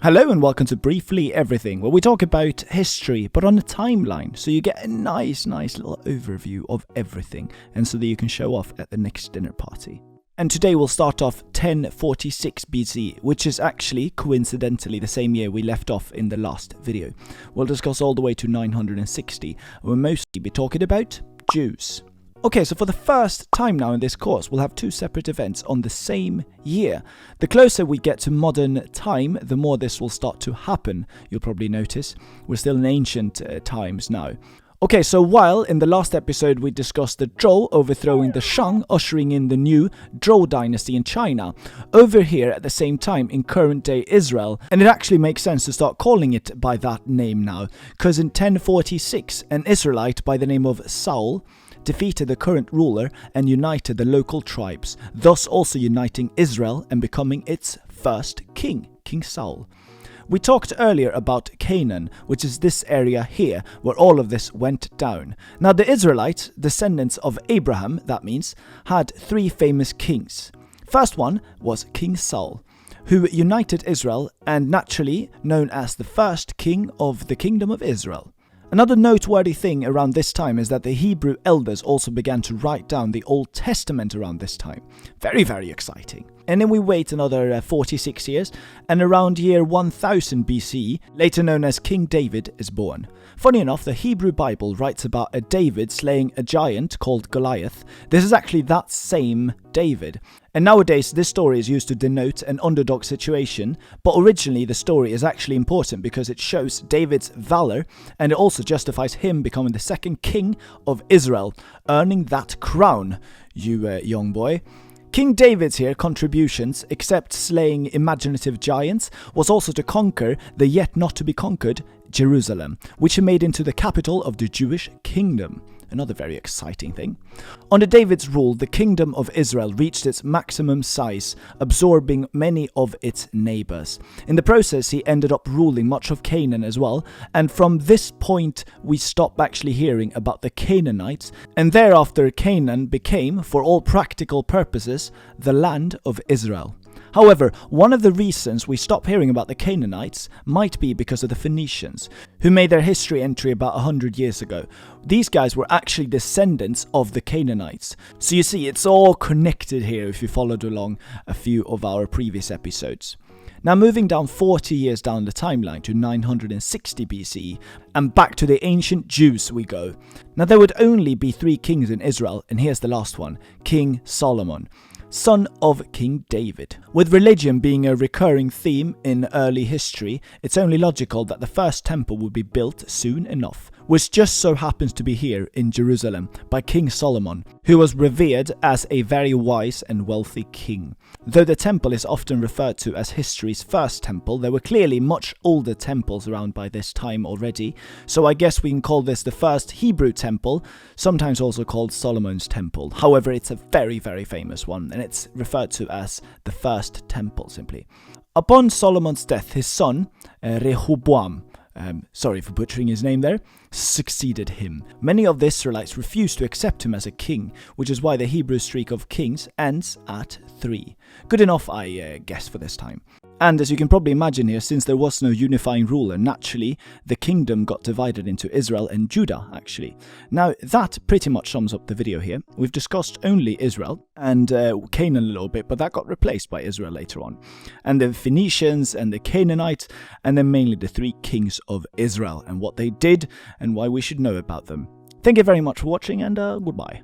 Hello and welcome to Briefly Everything, where we talk about history, but on a timeline, so you get a nice little overview of everything, and so that you can show off at the next dinner party. And today we'll start off 1046 BCE, which is actually, coincidentally, the same year we left off in the last video. We'll discuss all the way to 960, and we'll mostly be talking about Jews. Okay, so for the first time now in this course, we'll have two separate events on the same year. The closer we get to modern time, the more this will start to happen, you'll probably notice. We're still in ancient times now. Okay, so while in the last episode we discussed the Zhou overthrowing the Shang, ushering in the new Zhou dynasty in China, over here at the same time in current day Israel, and it actually makes sense to start calling it by that name now, because in 1046 an Israelite by the name of Saul defeated the current ruler and united the local tribes, thus also uniting Israel and becoming its first king, King Saul. We talked earlier about Canaan, which is this area here, where all of this went down. Now the Israelites, descendants of Abraham, that means, had three famous kings. First one was King Saul, who united Israel and naturally known as the first king of the kingdom of Israel. Another noteworthy thing around this time is that the Hebrew elders also began to write down the Old Testament around this time. Very exciting. And then we wait another 46 years, and around year 1000 BCE, later known as King David, is born. Funny enough, the Hebrew Bible writes about a David slaying a giant called Goliath. This is actually that same David. And nowadays, this story is used to denote an underdog situation, but originally the story is actually important because it shows David's valor, and it also justifies him becoming the second king of Israel, earning that crown, you young boy. King David's here contributions, except slaying imaginative giants, was also to conquer the yet not to be conquered Jerusalem, which he made into the capital of the Jewish kingdom. Another very exciting thing. Under David's rule, the kingdom of Israel reached its maximum size, absorbing many of its neighbors. In the process, he ended up ruling much of Canaan as well, and from this point, we stop actually hearing about the Canaanites, and thereafter Canaan became, for all practical purposes, the land of Israel. However, one of the reasons we stop hearing about the Canaanites might be because of the Phoenicians, who made their history entry about 100 years ago. These guys were actually descendants of the Canaanites. So you see, it's all connected here if you followed along a few of our previous episodes. Now moving down 40 years down the timeline to 960 BCE, and back to the ancient Jews we go. Now there would only be three kings in Israel, and here's the last one, King Solomon, son of King David. With religion being a recurring theme in early history, it's only logical that the first temple would be built soon enough, which just so happens to be here in Jerusalem by King Solomon, who was revered as a very wise and wealthy king. Though the temple is often referred to as history's first temple, there were clearly much older temples around by this time already, so I guess we can call this the first Hebrew temple, sometimes also called Solomon's temple. However, it's a very famous one, and it's referred to as the first temple simply. Upon Solomon's death, his son, Rehoboam, sorry for butchering his name there, succeeded him. Many of the Israelites refused to accept him as a king, which is why the Hebrew streak of kings ends at 3. Good enough, I guess, for this time. And as you can probably imagine here, since there was no unifying ruler, naturally, the kingdom got divided into Israel and Judah, actually. Now, that pretty much sums up the video here. We've discussed only Israel and Canaan a little bit, but that got replaced by Israel later on. And the Phoenicians and the Canaanites, and then mainly the three kings of Israel, and what they did, and why we should know about them. Thank you very much for watching, and goodbye.